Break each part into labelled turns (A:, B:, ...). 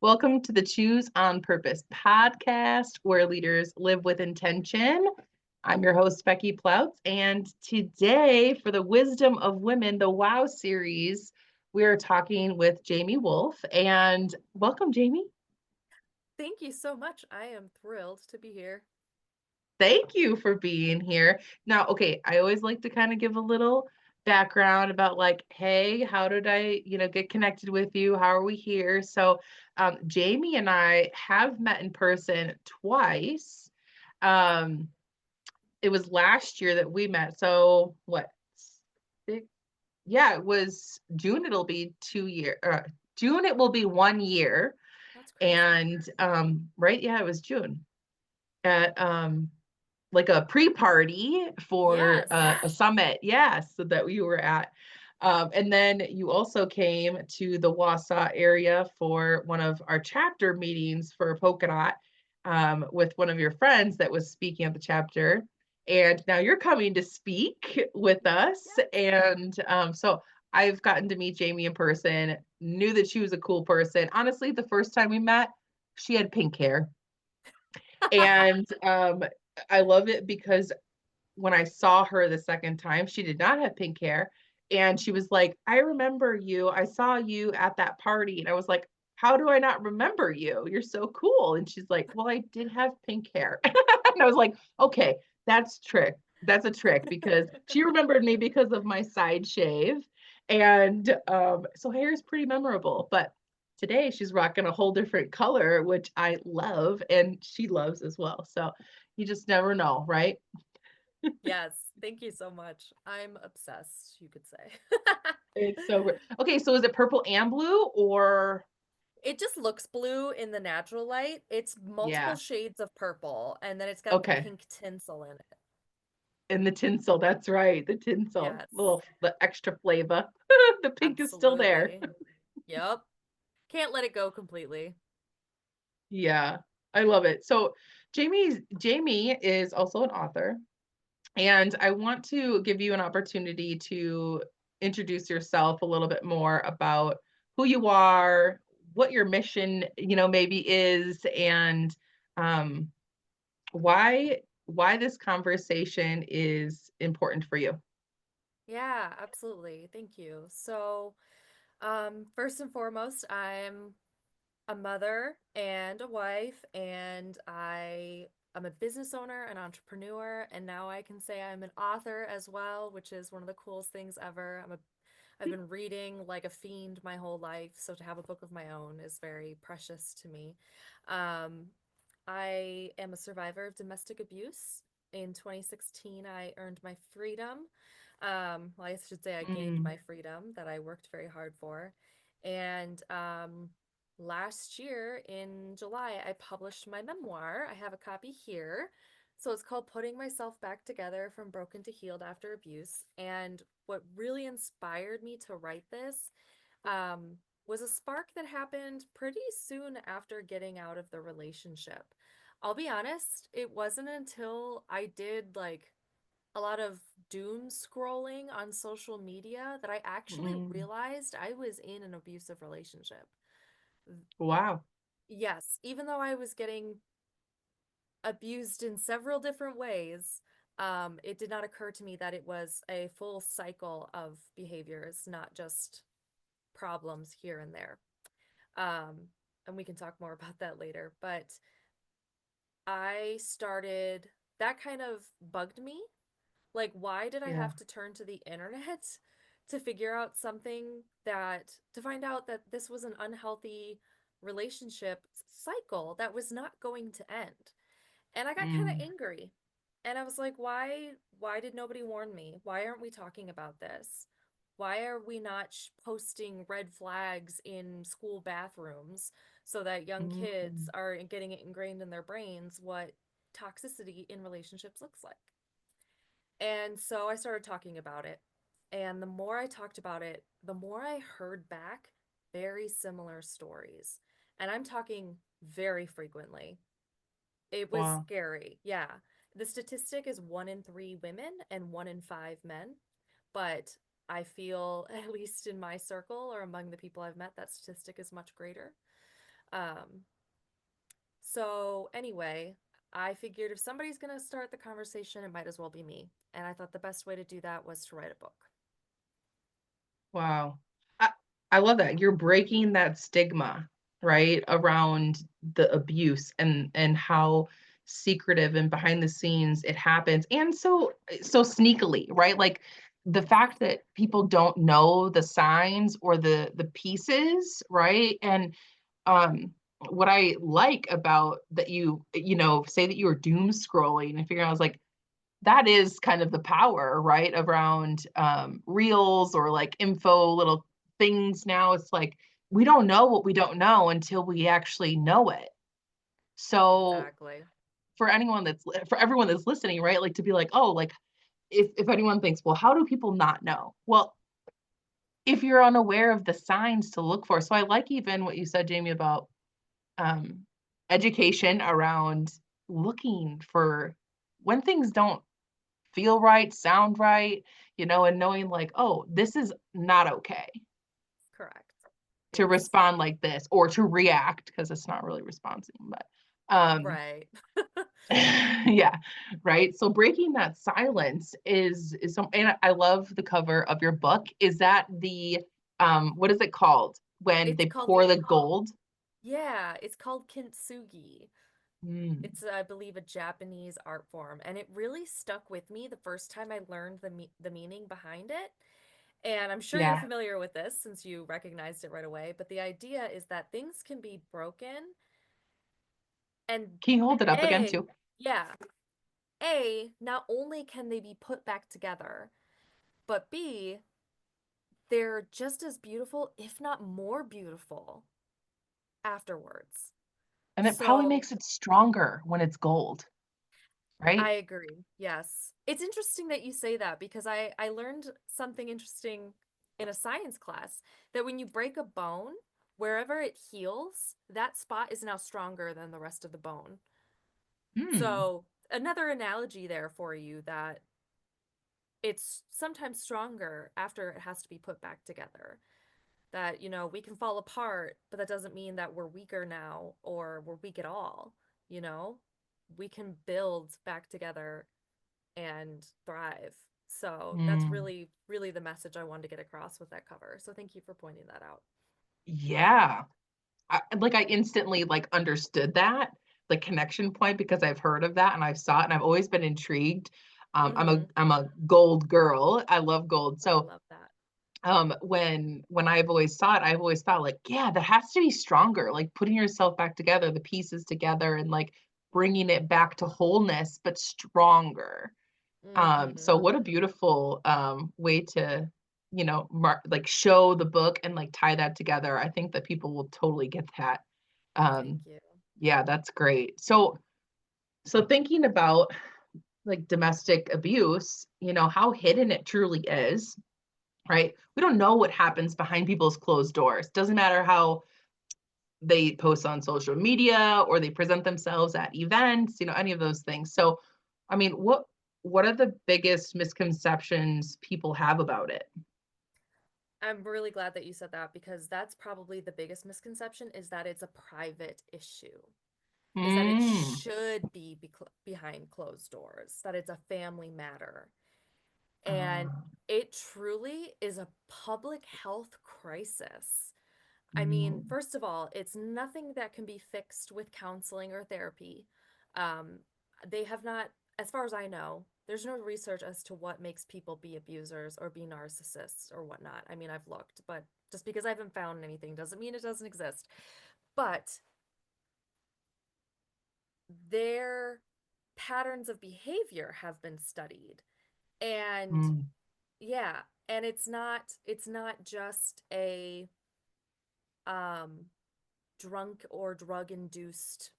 A: Welcome to the Choose on Purpose podcast, where leaders live with intention. I'm your host, Becky Ploutz, and today, for the Wisdom of Women, the WOW series, we are talking with Jamie Wolf. And welcome, Jamie.
B: Thank you so much. I am thrilled to be here.
A: Thank you for being here. Now, okay, I always like to kind of give a little background about like, hey, how did I, get connected with you? How are we here? So, Jamie and I have met in person twice. Um, it was last year that we met. So, what? Six? Yeah, it was June. It'll be 2 year. June. It will be 1 year.
B: That's crazy.
A: And right, yeah, it was June at like a pre-party for
B: Yes.
A: a summit, yes, so that you were at. And then you also came to the Wausau area for one of our chapter meetings for Polka Dot with one of your friends that was speaking at the chapter. And now you're coming to speak with us.
B: Yes.
A: And so I've gotten to meet Jamie in person, knew that she was a cool person. Honestly, the first time we met, she had pink hair. And I love it because when I saw her the second time, she did not have pink hair. And she was like, I remember you. I saw you at that party. And I was like, how do I not remember you? You're so cool. And she's like, well, I did have pink hair. And I was like, okay, that's trick. That's a trick because she remembered me because of my side shave. And so hair is pretty memorable. But today she's rocking a whole different color, which I love and she loves as well. So you just never know, right?
B: Yes. Thank you so much. I'm obsessed, you could say.
A: It's so great. Okay, so is it purple and blue or
B: It just looks blue in the natural light. It's multiple
A: yeah.
B: shades of purple, and then it's got the
A: Okay.
B: pink tinsel in it.
A: And the tinsel, that's right. The tinsel.
B: Yes.
A: Little the extra flavor. The pink is still there.
B: Absolutely. Yep. Can't let it go completely.
A: Yeah. I love it. So Jamie is also an author, and I want to give you an opportunity to introduce yourself a little bit more about who you are, what your mission, maybe is, and um why this conversation is important for you.
B: Yeah, absolutely. Thank you. First and foremost, I'm a mother and a wife, and I'm a business owner, an entrepreneur, and now I can say I'm an author as well, which is one of the coolest things ever. I've been reading like a fiend my whole life, so to have a book of my own is very precious to me. Um, I am a survivor of domestic abuse. In 2016, I earned my freedom. Well, I should say I gained
A: Mm,
B: my freedom that I worked very hard for. And last year in July, I published my memoir. I have a copy here. So it's called Putting Myself Back Together from Broken to Healed After Abuse. And what really inspired me to write this um, was a spark that happened pretty soon after getting out of the relationship. I'll be honest, it wasn't until I did like a lot of doom scrolling on social media that I actually
A: mm,
B: realized I was in an abusive relationship.
A: wow.
B: Yes, even though I was getting abused in several different ways, it did not occur to me that it was a full cycle of behaviors, not just problems here and there. Um, and we can talk more about that later. But I started, that kind of bugged me. Like, why did I
A: Yeah.
B: have to turn to the internet to figure out something to find out that this was an unhealthy relationship cycle that was not going to end? And I got kind of
A: Mm,
B: angry. And I was like, why did nobody warn me? Why aren't we talking about this? Why are we not posting red flags in school bathrooms so that young kids
A: mm,
B: are getting it ingrained in their brains what toxicity in relationships looks like? And so I started talking about it. And the more I talked about it, the more I heard back very similar stories. And I'm talking very frequently. It was
A: wow.
B: scary. Yeah. The statistic is 1 in 3 women and 1 in 5 men. But I feel, at least in my circle or among the people I've met, that statistic is much greater. Um, so anyway, I figured if somebody's going to start the conversation, it might as well be me. And I thought the best way to do that was to write a book.
A: Wow. I, I love that. You're breaking that stigma, right, around the abuse and how secretive and behind the scenes it happens. And so sneakily, right? Like the fact that people don't know the signs or the pieces, right? And um what I like about that say that you were doom scrolling and figuring out, I was like, that is kind of the power, right? Around reels or like info little things now. It's like we don't know what we don't know until we actually know it. So
B: Exactly.
A: for everyone that's listening, right? Like to be like, oh, like if anyone thinks, well, how do people not know? Well, if you're unaware of the signs to look for. So I like even what you said, Jamie, about um education around looking for when things don't feel right, sound right, and knowing like, oh, this is not okay
B: Correct.
A: to
B: It's
A: respond like this or to react because it's not really responding. But um
B: right.
A: yeah, right. So breaking that silence is some, and I love the cover of your book. Is that the what is it called when
B: It's
A: they
B: called,
A: pour the gold?
B: yeah, it's called kintsugi.
A: Mm,
B: It's, I believe, a Japanese art form, and it really stuck with me the first time I learned the meaning behind it. And I'm sure you're
A: yeah.
B: familiar with this since you recognized it right away, but the idea is that things can be broken and
A: Can you hold it up again
B: A,
A: too?
B: yeah, A, not only can they be put back together, but B, they're just as beautiful, if not more beautiful, afterwards.
A: And it probably
B: So
A: makes it stronger when it's gold,
B: I
A: right?
B: agree. Yes. It's interesting that you say that because I learned something interesting in a science class that when you break a bone, wherever it heals, that spot is now stronger than the rest of the bone.
A: Hmm.
B: So, another analogy there for you that it's sometimes stronger after it has to be put back together. That, we can fall apart, but that doesn't mean that we're weaker now or we're weak at all, you know? We can build back together and thrive. So that's
A: Mm.
B: really, really the message I wanted to get across with that cover. So thank you for pointing that out.
A: Yeah. I instantly like understood that the connection point because I've heard of that and I've saw it and I've always been intrigued.
B: Mm-hmm.
A: I'm a gold girl. I love gold.
B: I
A: So
B: love that.
A: when I've always saw it, I've always thought like, yeah, that has to be stronger, like putting yourself back together, the pieces together and like bringing it back to wholeness, but stronger. So
B: Mm-hmm.
A: what a beautiful way to, like show the book and like tie that together. I think that people will totally get that.
B: Thank
A: Um,
B: you.
A: yeah, that's great. So thinking about like domestic abuse, how hidden it truly is, right? We don't know what happens behind people's closed doors. Doesn't matter how they post on social media or they present themselves at events, any of those things. So, I mean, what are the biggest misconceptions people have about it?
B: I'm really glad that you said that because that's probably the biggest misconception is that it's a private issue, is that it
A: Mm,
B: should be behind closed doors, that it's a family matter. And
A: uh,
B: it truly is a public health crisis. I mean,
A: mm,
B: first of all, it's nothing that can be fixed with counseling or therapy. Um, they have not, as far as I know, there's no research as to what makes people be abusers or be narcissists or whatnot. I mean, I've looked, but just because I haven't found anything doesn't mean it doesn't exist. But their patterns of behavior have been studied. And
A: mm,
B: yeah, and it's not just a um drunk or drug induced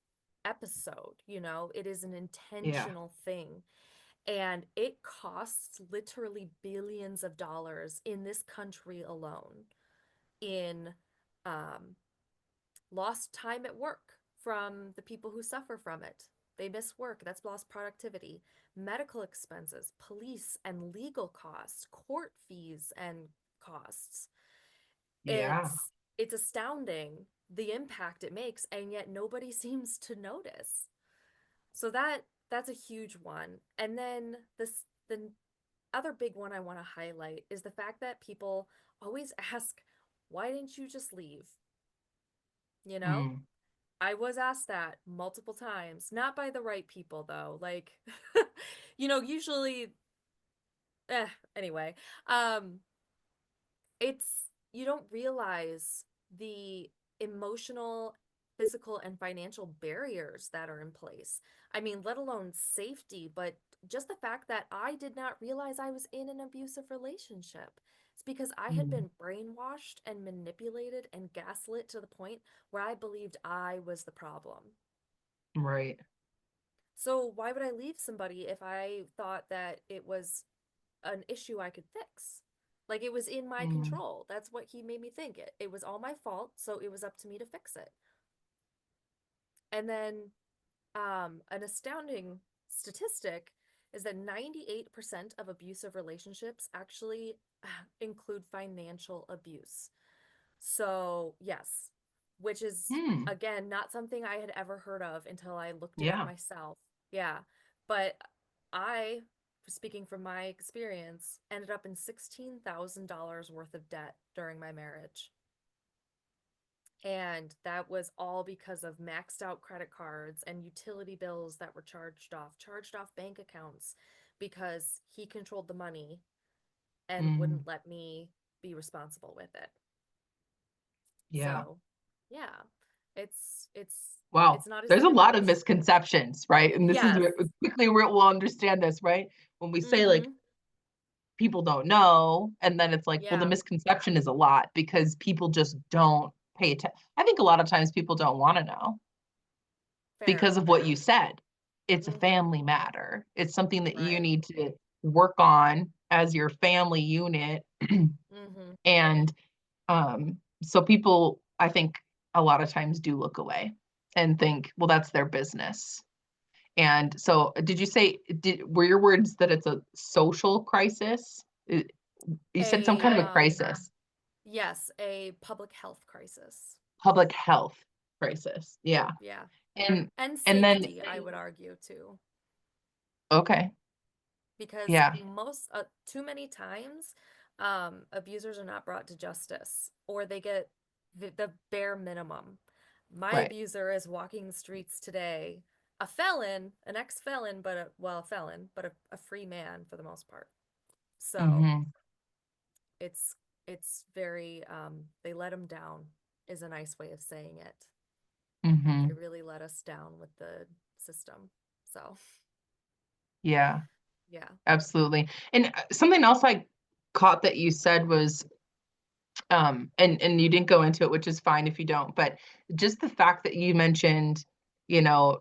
B: episode, it is an
A: yeah,
B: intentional thing. And it costs literally billions of dollars in this country alone in um, lost time at work from the people who suffer from it. They miss work, that's lost productivity, medical expenses, police and legal costs, court fees and costs.
A: yeah.
B: It's it's astounding the impact it makes, and yet nobody seems to notice. So that's a huge one. And then the other big one I want to highlight is the fact that people always ask, why didn't you just leave? You know?
A: Mm,
B: I was asked that multiple times, not by the right people though. Like, usually, eh, anyway. Um, it's you don't realize the emotional, physical, and financial barriers that are in place. I mean, let alone safety, but just the fact that I did not realize I was in an abusive relationship. It's because I had
A: mm,
B: been brainwashed and manipulated and gaslit to the point where I believed I was the problem.
A: right.
B: So why would I leave somebody if I thought that it was an issue I could fix? Like it was in my
A: Mm,
B: control. That's what he made me think. It was all my fault, so it was up to me to fix it. And then an astounding statistic is that 98% of abusive relationships actually include financial abuse. So, yes, which is
A: mm,
B: again not something I had ever heard of until I looked it up
A: yeah.
B: myself. Yeah. But I, speaking from my experience, ended up in $16,000 worth of debt during my marriage. And that was all because of maxed out credit cards and utility bills that were charged off bank accounts because he controlled the money and
A: Mm,
B: wouldn't let me be responsible with it.
A: yeah.
B: So, yeah, it's it's
A: Wow.
B: it's not as
A: There's a lot of
B: privileged.
A: misconceptions, right? And this is
B: Yes.
A: quickly we'll understand this, right? When we say like
B: Mm-hmm.
A: people don't know, and then it's like, well, the
B: Yeah,
A: misconception is a lot because people just don't pay attention. I think a lot of times people don't want to know
B: fair.
A: because of what you said. It's a
B: Mm-hmm.
A: family matter. It's something that you
B: Right.
A: need to work on as your family unit.
B: Mm-hmm.
A: And so people, I think, a lot of times do look away and think, well, that's their business. And so, did you say, were your words that it's a social crisis? You said some
B: A
A: kind of a crisis,
B: yes, a public health crisis.
A: public health crisis. Yeah.
B: Yeah.
A: And
B: And
A: and then,
B: safety, I would argue too.
A: okay.
B: Because
A: Yeah.
B: most too many times abusers are not brought to justice or they get the bare minimum. My
A: Right.
B: abuser is walking the streets today, a felon, an ex-felon, but a felon, but a free man for the most part. So
A: Mm-hmm.
B: it's it's very they let him down is a nice way of saying it. They
A: Mm-hmm.
B: really let us down with the system. So
A: Yeah,
B: yeah.
A: absolutely. And something else I caught that you said was, and you didn't go into it, which is fine if you don't, but just the fact that you mentioned, you know,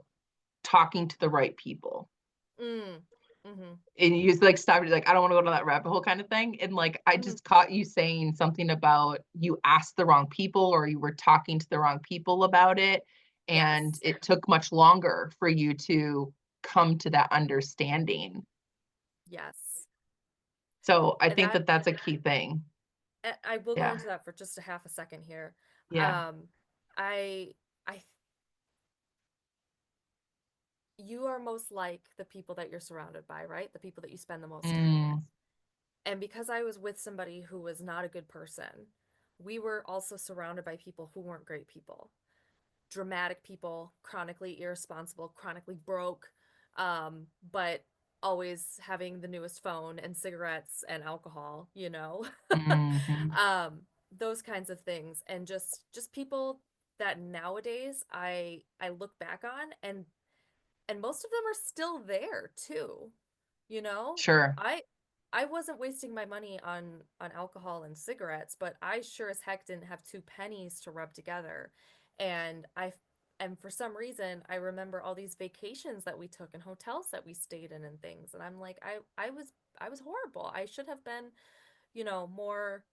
A: talking to the right people.
B: Mm. Mm-hmm.
A: And you just like stop, you're like, I don't want to go to that rabbit hole kind of thing. And like I
B: Mm-hmm.
A: just caught you saying something about you asked the wrong people or you were talking to the wrong people about it. And
B: Yes.
A: it took much longer for you to come to that understanding.
B: Yes.
A: So I think
B: That
A: that that's a key thing.
B: I will go
A: Yeah.
B: into that for just a half a second here.
A: Yeah.
B: Um, I I you are most like the people that you're surrounded by, right? The people that you spend the most time with.
A: Mm,
B: And because I was with somebody who was not a good person, we were also surrounded by people who weren't great people. Dramatic people, chronically irresponsible, chronically broke, but always having the newest phone and cigarettes and alcohol,
A: mhm.
B: um, those kinds of things, and just people that nowadays I look back on, and most of them are still there too. You know,
A: Sure.
B: I I wasn't wasting my money on alcohol and cigarettes, but I sure as heck didn't have two pennies to rub together. And and for some reason I remember all these vacations that we took and hotels that we stayed in and things. And I'm like, I was horrible. I should have been, more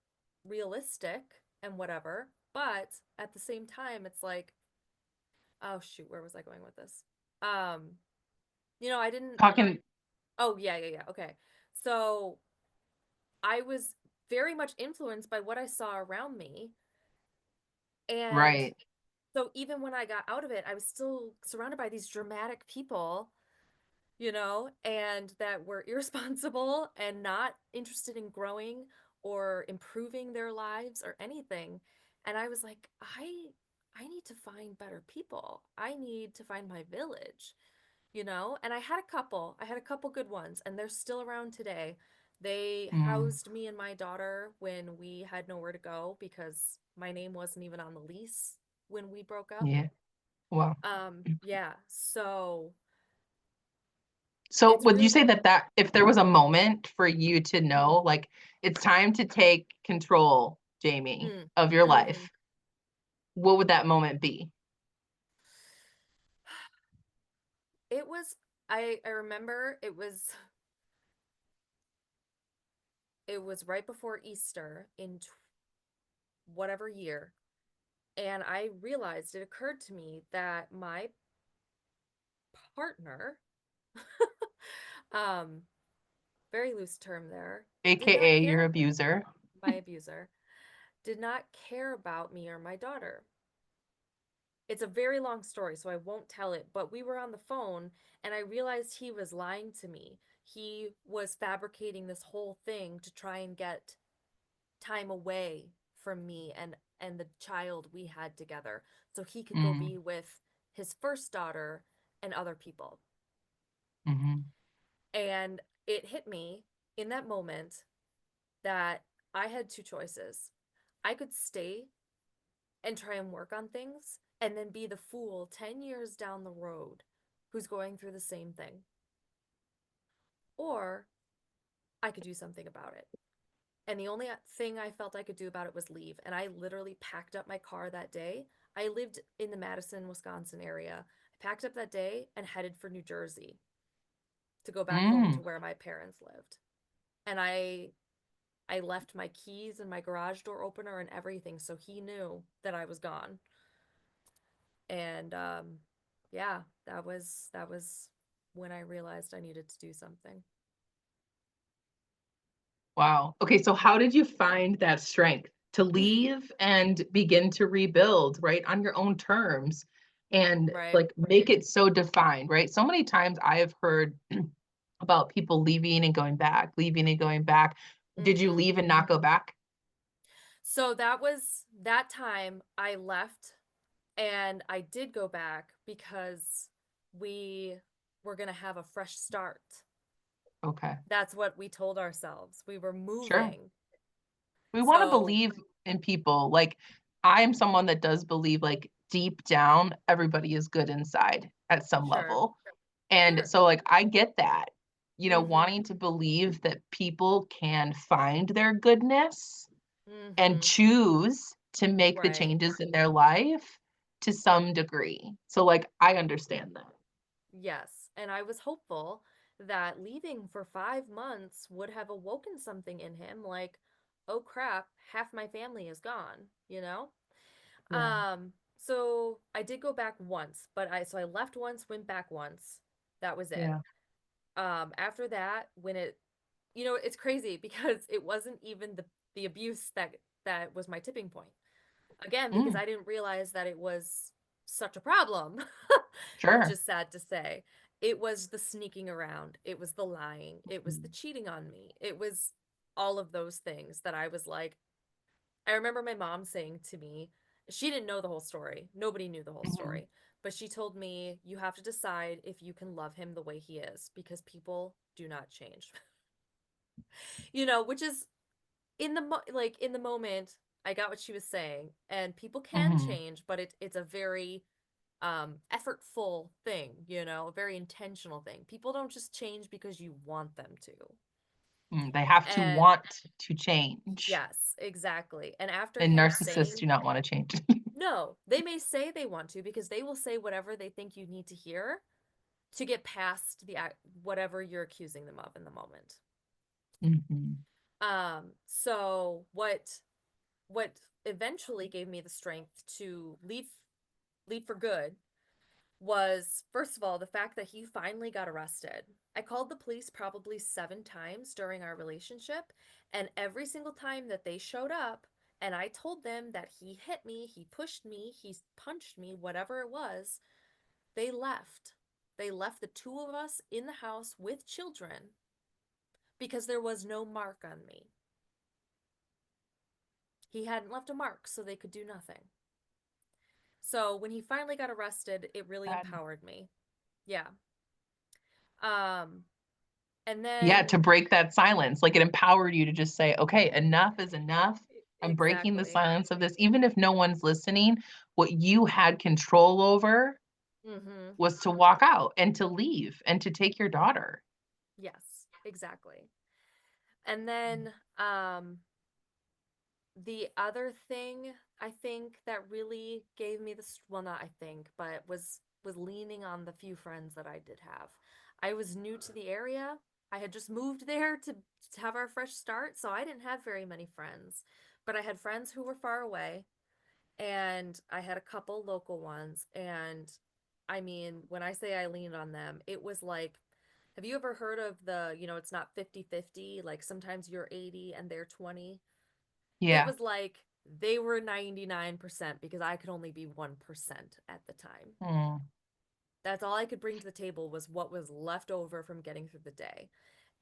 B: realistic and whatever. But at the same time, it's like, oh shoot, where was I going with this? Um, I didn't.
A: Talking
B: Oh, yeah, yeah, yeah. Okay. So I was very much influenced by what I saw around me. And
A: Right.
B: so even when I got out of it, I was still surrounded by these dramatic people, and that were irresponsible and not interested in growing or improving their lives or anything. And I was like, I need to find better people. I need to find my village. And I had a couple good ones, and they're still around today. They
A: Mm,
B: housed me and my daughter when we had nowhere to go because my name wasn't even on the lease when we broke up.
A: yeah. Wow.
B: Yeah, so
A: So
B: it's
A: would you say
B: really
A: that if there was a moment for you to
B: mm,
A: know, like it's time to take control, Jamie,
B: mm,
A: of your
B: hmm
A: life, what would that moment be?
B: It was I remember it was right before Easter in whatever year, and I realized it occurred to me that my partner, um, very loose term there, did not
A: AKA your
B: care,
A: abuser.
B: my abuser, did not care about me or my daughter. It's a very long story, so I won't tell it, but we were on the phone and I realized he was lying to me. He was fabricating this whole thing to try and get time away from me and the child we had together so he could go
A: Mm,
B: be with his first daughter and other people.
A: hmm
B: And it hit me in that moment that I had two choices. I could stay and try and work on things and then be the fool 10 years down the road who's going through the same thing. Or I could do something about it. And the only thing I felt I could do about it was leave. And I literally packed up my car that day. I lived in the Madison, Wisconsin area. I packed up that day and headed for New Jersey to go back home
A: Mm,
B: to where my parents lived. And I left my keys and my garage door opener and everything so he knew that I was gone. And yeah, that was when I realized I needed to do something.
A: wow. Okay, so how did you find that strength to leave and begin to rebuild, right, on your own terms and
B: Right.
A: like make it so defined, right? So many times I have heard about people leaving and going back, leaving and going back. Did you
B: Mhm.
A: leave and not go back?
B: So that was that time I left and I did go back because we were going to have a fresh start.
A: Okay,
B: That's what we told ourselves. We were
A: sure.
B: moving.
A: We want to
B: So,
A: believe in people. Like I am someone that does believe like deep down everybody is good inside at some
B: sure.
A: level. And
B: Sure.
A: so like I get that.
B: Mhm.
A: Wanting to believe that people can find their goodness and
B: Mhm.
A: choose to make the
B: Right.
A: changes in their life to some degree. So like I understand that.
B: Yes. And I was hopeful that leaving for 5 months would have awoken something in him like, oh crap, half my family is gone?
A: Yeah.
B: So I did go back once, but I left once, went back once. That was it.
A: Yeah.
B: After that, when it's crazy because it wasn't even the abuse that was my tipping point. Again, because
A: Mm,
B: I didn't realize that it was such a problem, which
A: sure.
B: is sad to say. It was the sneaking around, it was the lying, it was the
A: Mm,
B: cheating on me. It was all of those things that I was like, I remember my mom saying to me, she didn't know the whole story. Nobody knew the whole
A: mhm,
B: story. But she told me, you have to decide if you can love him the way he is because people do not change. Which is in the moment, I got what she was saying, and people can
A: mhm,
B: change, but it's a very effortful thing, a very intentional thing. People don't just change because you want them to.
A: They have to
B: And
A: want to change,
B: yes, exactly. And after
A: and
B: him
A: narcissists do
B: saying
A: not want to change.
B: no, they may say they want to because they will say whatever they think you need to hear to get past whatever you're accusing them of in the moment.
A: Mhm,
B: So what eventually gave me the strength to leave for good was, first of all, the fact that he finally got arrested. I called the police probably 7 times during our relationship, and every single time that they showed up And I told them that he hit me, he pushed me, he punched me, whatever it was. They left. They left the two of us in the house with children because there was no mark on me. He hadn't left a mark, so they could do nothing. So when he finally got arrested, it really
A: God.
B: empowered me. Yeah. Um, and
A: Yeah,
B: then
A: to break that silence. Like it empowered you to just say, okay, enough is enough. I'm breaking the
B: exactly.
A: silence of this. Even if no one's listening, what you had control over
B: Mm-hmm.
A: was to walk out and to leave and to take your daughter.
B: Yes, exactly. And then the other thing I think that really gave me this, well, not I think, but was leaning on the few friends that I did have. I was new to the area. I had just moved there to have our fresh start, so I didn't have very many friends. But I had friends who were far away, and I had a couple local ones. And I mean, when I say I leaned on them, it was like, have you ever heard of the, it's not 50-50, like sometimes you're 80 and they're 20? It
A: Yeah.
B: was like they were 99% because I could only be 1% at the time.
A: Mm,
B: That's all I could bring to the table was what was left over from getting through the day.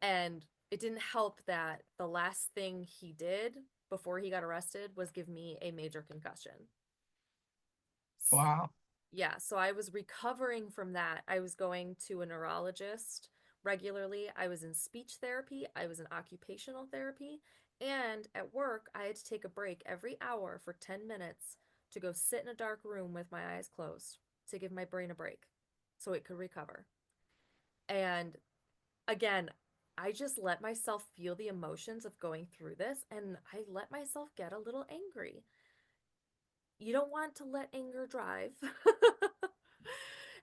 B: And it didn't help that the last thing he did before he got arrested was give me a major concussion.
A: wow.
B: Yeah, so I was recovering from that. I was going to a neurologist regularly. I was in speech therapy, I was in occupational therapy, and at work, I had to take a break every hour for 10 minutes to go sit in a dark room with my eyes closed to give my brain a break so it could recover. And again, I just let myself feel the emotions of going through this, and I let myself get a little angry. You don't want to let anger drive.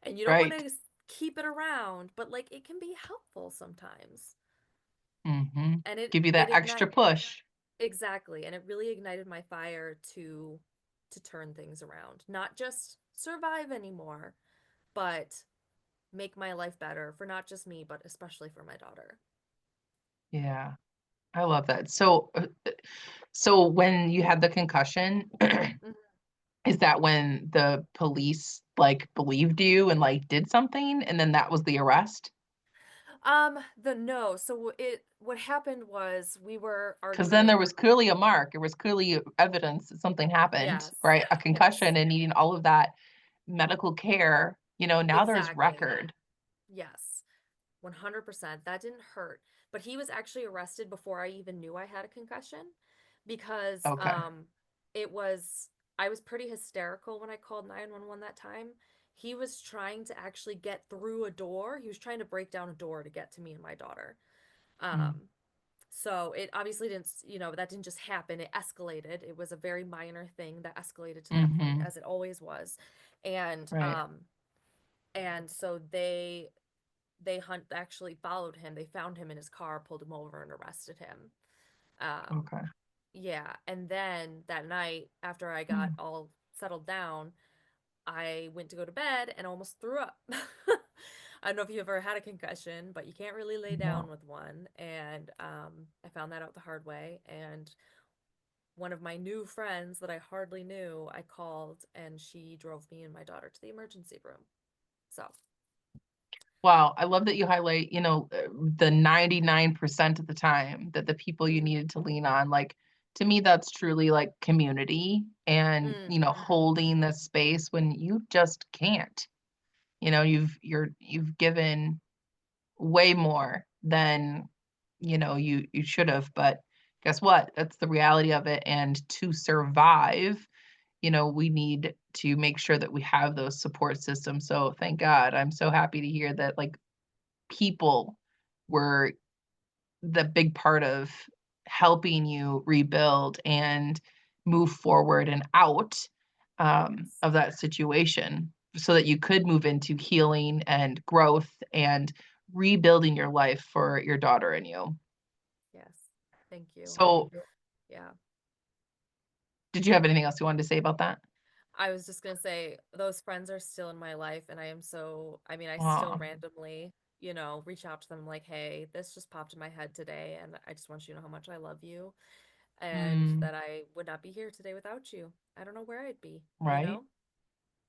B: And you don't want
A: Right.
B: to keep it around, but like it can be helpful sometimes.
A: Hmm.
B: And it
A: Give you
B: it
A: that extra
B: ignite
A: push.
B: exactly, and it really ignited my fire to turn things around. Not just survive anymore, but make my life better for not just me, but especially for my daughter.
A: Yeah. I love that. So when you had the concussion,
B: Mhm.
A: is that when the police like believed you and like did something and then that was the arrest?
B: The no. So it what happened was we were
A: Because then there
B: arguing.
A: was clearly a mark. There was clearly evidence that something happened,
B: Yes.
A: right? A
B: Yes.
A: concussion and needing all of that medical care. Now there's
B: Exactly.
A: record.
B: Yes. 100%. That didn't hurt. But he was actually arrested before I even knew I had a concussion because
A: Okay.
B: it was I was pretty hysterical when I called 911 that time. He was trying to actually get through a door. He was trying to break down a door to get to me and my daughter.
A: Mm,
B: Um so it obviously didn't, that didn't just happen. It escalated. It was a very minor thing that escalated to that point
A: hmm.
B: as it always was. And
A: Right.
B: so they hunt actually followed him. They found him in his car, pulled him over, and arrested him. Um,
A: Okay.
B: yeah, and then that night, after I got
A: Mm,
B: all settled down, I went to go to bed and almost threw up. I don't know if you ever had a concussion, but you can't really lay down
A: no.
B: with one. And I found that out the hard way. And one of my new friends that I hardly knew, I called, and she drove me and my daughter to the emergency room. So,
A: Wow, I love that you highlight, the 99% of the time that the people you
B: mm,
A: needed to lean on, like to me, that's truly like community and,
B: mm-hmm.
A: holding the space when you just can't. You've given way more than, you should have, but guess what? That's the reality of it. And to survive, we need to make sure that we have those support systems. So thank God. I'm so happy to hear that like people were the big part of helping you rebuild and move forward and out
B: Yes.
A: of that situation so that you could move into healing and growth and rebuilding your life for your daughter and you.
B: Yes. Thank you.
A: So,
B: And yeah,
A: did you have anything else you wanted to say about that?
B: I was just gonna say those friends are still in my life, and I mean, I still
A: Oh,
B: randomly, reach out to them like, hey, this just popped in my head today, and I just want you to know how much I love you. and
A: Mm,
B: that I would not be here today without you. I don't know where I'd be, you
A: right.
B: know?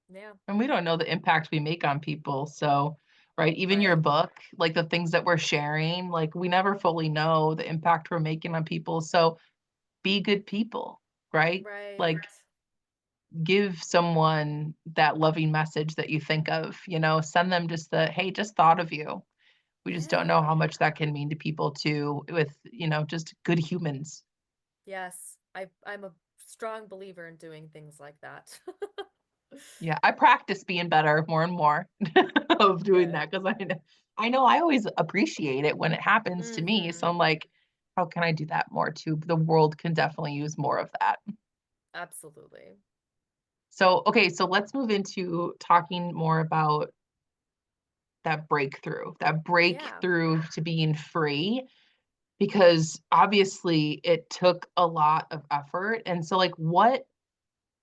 B: Yeah,
A: And we don't know the impact we make on people. So, right, even your
B: right,
A: book, like the things that we're sharing, like we never fully know the impact we're making on people. So be good people, right?
B: right.
A: Like give someone that loving message that you think of, send them just the, hey, just thought of you. We just don't know
B: Yeah.
A: how much that can mean to people too, with, just good humans.
B: Yes. I'm a strong believer in doing things like that.
A: Yeah, I practice being better more and more of doing
B: Good.
A: that because I know I always appreciate it when it happens to me. So
B: Mhm.
A: I'm like, how can I do that more too? The world can definitely use more of that.
B: Absolutely.
A: So, okay, so let's move into talking more about that
B: Yeah.
A: breakthrough to being free, because obviously it took a lot of effort. And so like what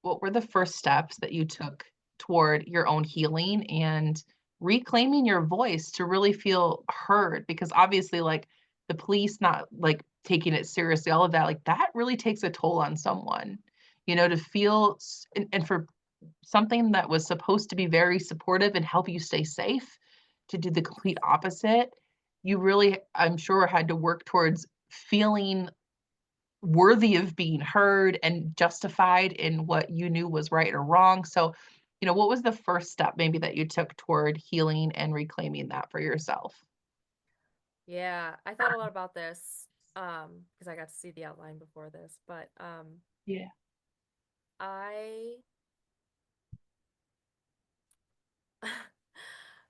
A: were the first steps that you took toward your own healing and reclaiming your voice to really feel heard? Because obviously, like the police not like taking it seriously, all of that, like that really takes a toll on someone, to feel and for something that was supposed to be very supportive and help you stay safe to do the complete opposite. You really, I'm sure, had to work towards feeling worthy of being heard and justified in what you knew was right or wrong. So, what was the first step maybe that you took toward healing and reclaiming that for yourself?
B: Yeah, I thought a lot about this because I got to see the outline before this, but
A: Yeah.
B: I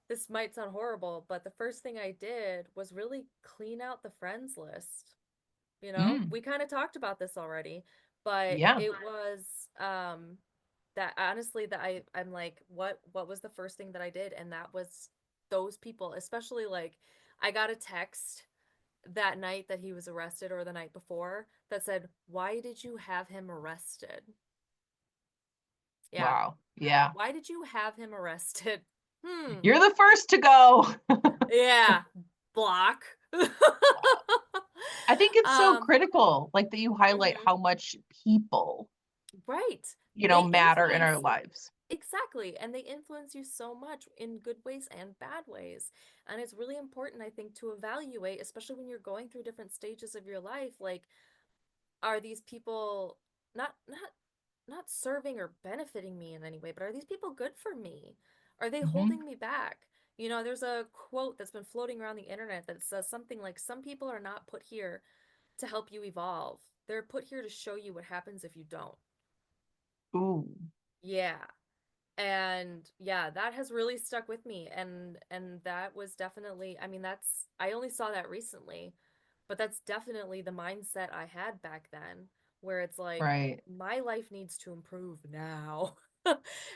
B: this might sound horrible, but the first thing I did was really clean out the friends list. You know,
A: Mm,
B: we kind of talked about this already, but
A: yeah.
B: it was that honestly that I'm like, what was the first thing that I did? And that was those people, especially like I got a text that night that he was arrested or the night before that said, "Why did you have him arrested?" Yeah.
A: Wow. Yeah.
B: Why did you have him arrested? Hmm.
A: You're the first to go.
B: Yeah. Block.
A: Wow. I think it's so
B: um,
A: critical, like that you highlight
B: mhm.
A: how much people,
B: Right. They
A: matter in our
B: influence
A: lives.
B: exactly, and they influence you so much in good ways and bad ways. And it's really important, I think, to evaluate, especially when you're going through different stages of your life, like are these people not not serving or benefiting me in any way, but are these people good for me? Are they
A: Mhm.
B: holding me back? You know, there's a quote that's been floating around the internet that says something like, some people are not put here to help you evolve. They're put here to show you what happens if you don't.
A: Ooh,
B: Yeah. And yeah, that has really stuck with me. And that was definitely, I mean, that's I only saw that recently, but that's definitely the mindset I had back then, where it's like
A: right.
B: my life needs to improve now.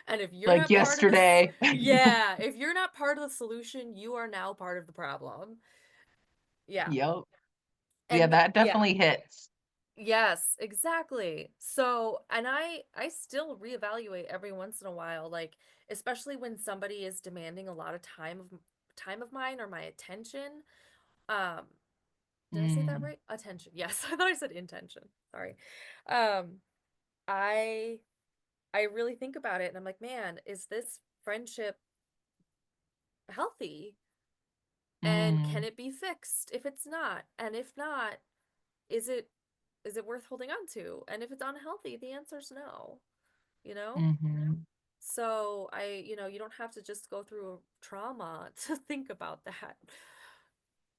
B: And if you're
A: Like
B: not part of this,
A: yesterday.
B: yeah, if you're not part of the solution, you are now part of the problem. Yeah.
A: Yep. Yeah,
B: And
A: that
B: yeah,
A: definitely hits.
B: yes, exactly. So, and I still reevaluate every once in a while, like especially when somebody is demanding a lot of time of mine or my attention. Um, did I say that
A: Mm,
B: right? Attention. Yes, I thought I said intention. Sorry. Um, I I really think about it and I'm like, man, is this friendship healthy? And can
A: mm,
B: it be fixed if it's not? And if not, is it is it worth holding on to? And if it's unhealthy, the answer's no, you know?
A: mhm.
B: So you don't have to just go through trauma to think about that.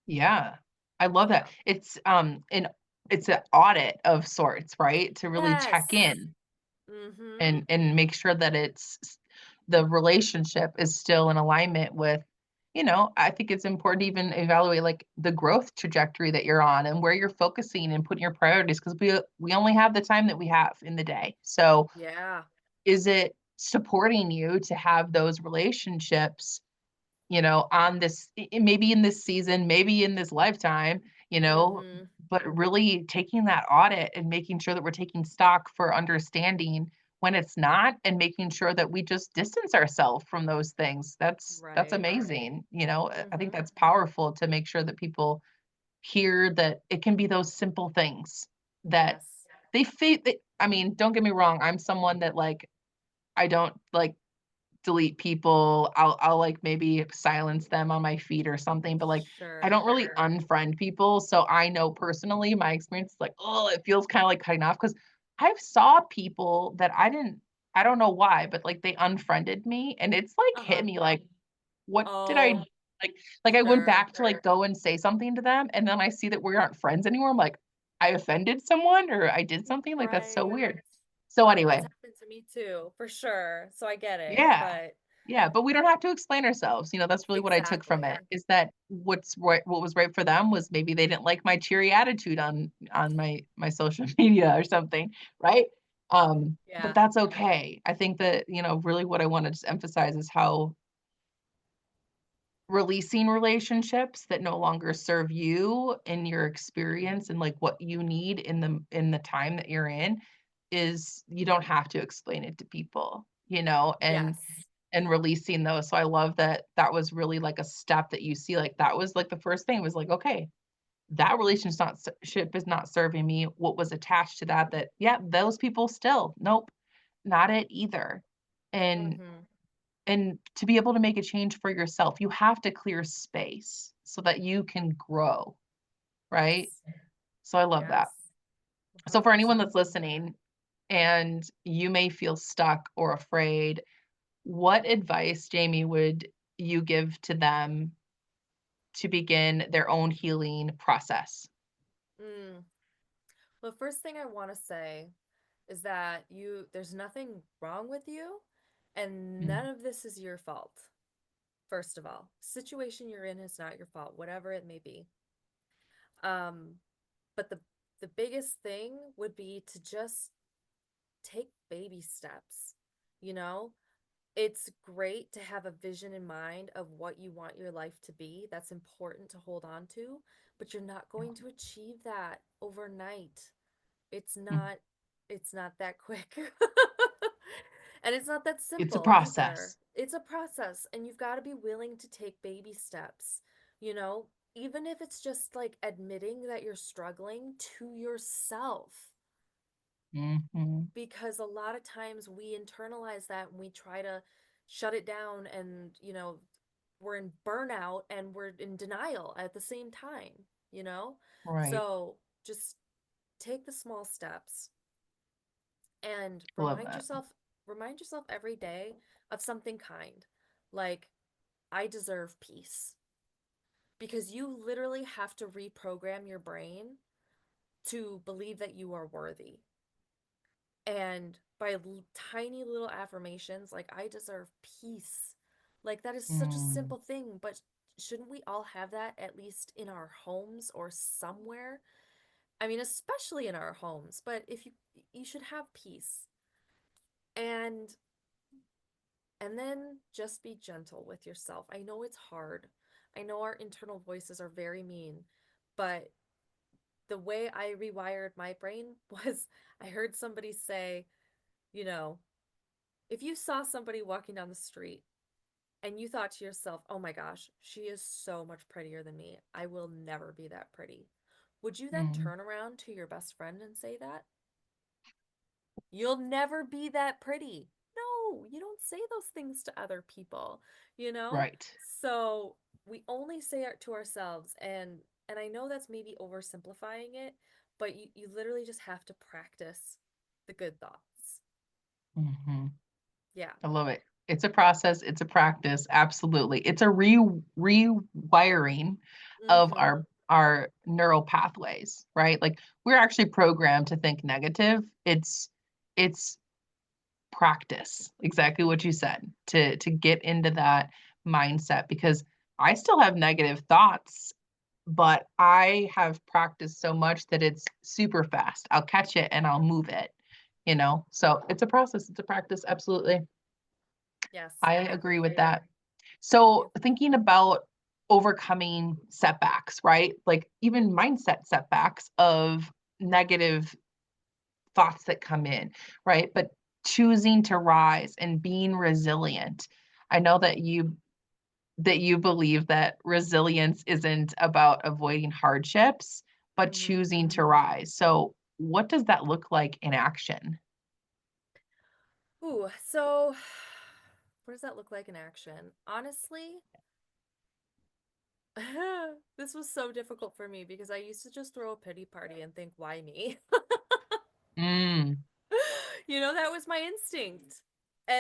A: Yeah. I love that.
B: Yeah.
A: It's an audit of sorts, right? To really check
B: Yes.
A: in
B: Mm-hmm.
A: and make sure that the relationship is still in alignment with, I think it's important to even evaluate like the growth trajectory that you're on and where you're focusing and putting your priorities, because we only have the time that we have in the day. So
B: Yeah.
A: is it supporting you to have those relationships, on this, maybe in this season, maybe in this lifetime,
B: Mm-hmm.
A: but really taking that audit and making sure that we're taking stock for understanding when it's not, and making sure that we just distance ourselves from those things. That's
B: Right.
A: amazing. I think
B: Mm-hmm.
A: that's powerful to make sure that people hear that it can be those simple things that
B: Yes.
A: I mean, don't get me wrong, I'm someone that, like, I don't, like, delete people. I'll, like, maybe silence them on my feed or something, but, like, I
B: Sure.
A: don't really unfriend people, so I know personally, my experience is like, oh, it feels kinda like cutting off because 'cause I've saw people that I don't know why, but, like, they unfriended me, and it's, like, hit
B: Uh-huh.
A: me like, "What did I"
B: Oh,
A: like I went
B: sure.
A: back to, like, go and say something to them, and then I see that we aren't friends anymore, I'm like, "I offended someone or I did something?" Like, that's so
B: Right.
A: weird. So,
B: That's
A: anyway,
B: happened to me too, for sure. So I get it,
A: yeah.
B: but
A: Yeah, but we don't have to explain ourselves, that's really what I took from it,
B: exactly.
A: is that what was right for them was maybe they didn't like my cheery attitude on my social media or something, right? But
B: Yeah.
A: that's okay. I think that, really what I wanna just emphasize is how releasing relationships that no longer serve you and your experience and, like, what you need in the time that you're in is you don't have to explain it to people,
B: Yes.
A: and releasing those. So I love that that was really like a step that you see, like, that was like the first thing was like, okay, that relationship's not ship is not serving me. What was attached to that yeah, those people still, nope, not it either. And
B: Mhm.
A: and to be able to make a change for yourself, you have to clear space so that you can grow, right?
B: Yes.
A: So I love that.
B: Yes.
A: So for anyone
B: 100%.
A: that's listening and you may feel stuck or afraid, what advice, Jamie, would you give to them to begin their own healing process?
B: Mm. Well, first thing I want to say is that there's nothing wrong with you and
A: Mm,
B: none of this is your fault. First of all, situation you're in is not your fault, whatever it may be. Um, but the biggest thing would be to just take baby steps. You know, it's great to have a vision in mind of what you want your life to be. That's important to hold on to, but you're not going to achieve that overnight. It's
A: mm.
B: not it's not that quick. And it's not that
A: It's a
B: simple either.
A: process.
B: It's a process and you've got to be willing to take baby steps, you know, even if it's just like admitting that you're struggling to yourself,
A: Mhm.
B: because a lot of times we internalize that and we try to shut it down and, we're in burnout and we're in denial at the same time, you know?
A: Right.
B: So, just take the small steps and
A: I love that.
B: remind yourself every day of something kind, like I deserve peace, because you literally have to reprogram your brain to believe that you are worthy. And by tiny little affirmations like I deserve peace, like that is such a
A: Mm,
B: simple thing, but shouldn't we all have that at least in our homes or somewhere? I mean, especially in our homes, but if you should have peace. And then just be gentle with yourself. I know it's hard. I know our internal voices are very mean, but the way I rewired my brain was I heard somebody say, you know, if you saw somebody walking down the street and you thought to yourself, oh my gosh, she is so much prettier than me, I will never be that pretty. Would you then
A: mm,
B: turn around to your best friend and say that? You'll never be that pretty. No, you don't say those things to other people, you know?
A: right.
B: So we only say it to ourselves, and I know that's maybe oversimplifying it, but you literally just have to practice the good thoughts.
A: Mhm.
B: Yeah.
A: I love it. It's a process, it's a practice, absolutely. It's a rewiring of
B: Mm-hmm.
A: our neural pathways, right? Like, we're actually programmed to think negative. It's practice, exactly what you said, to get into that mindset because I still have negative thoughts, but I have practiced so much that it's super fast. I'll catch it and I'll move it, So it's a process, it's a practice, absolutely.
B: Yes,
A: I
B: I
A: agree with
B: agree.
A: that.
B: Thank
A: So
B: you.
A: thinking about overcoming setbacks, right? Like even mindset setbacks of negative thoughts that come in, right? But choosing to rise and being resilient. I know that you believe that resilience isn't about avoiding hardships, but
B: Mm-hmm.
A: choosing to rise. So what does that look like in action?
B: Ooh, so what does that look like in action? Honestly, this was so difficult for me because I used to just throw a pity party and think, why me?
A: Mm,
B: That was my instinct.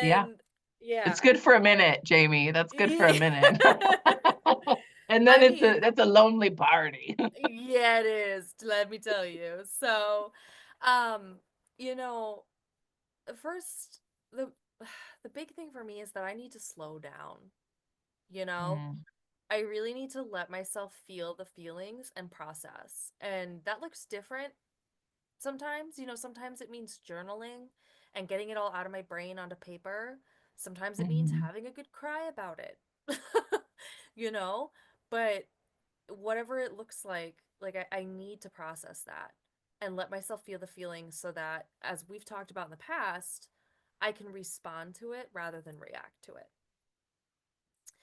A: yeah.
B: And
A: It's
B: yeah.
A: good for a minute, Jamie. That's good for a
B: Yeah.
A: minute. And then
B: I mean,
A: that's a lonely party.
B: yeah, it is, let me tell you. So, um, you know, first the the big thing for me is that I need to slow down, you know?
A: Mm,
B: I really need to let myself feel the feelings and process. And that looks different sometimes. Sometimes it means journaling and getting it all out of my brain onto paper. Sometimes it means
A: mhm,
B: having a good cry about it. you know? But whatever it looks like I need to process that and let myself feel the feelings so that, as we've talked about in the past, I can respond to it rather than react to it.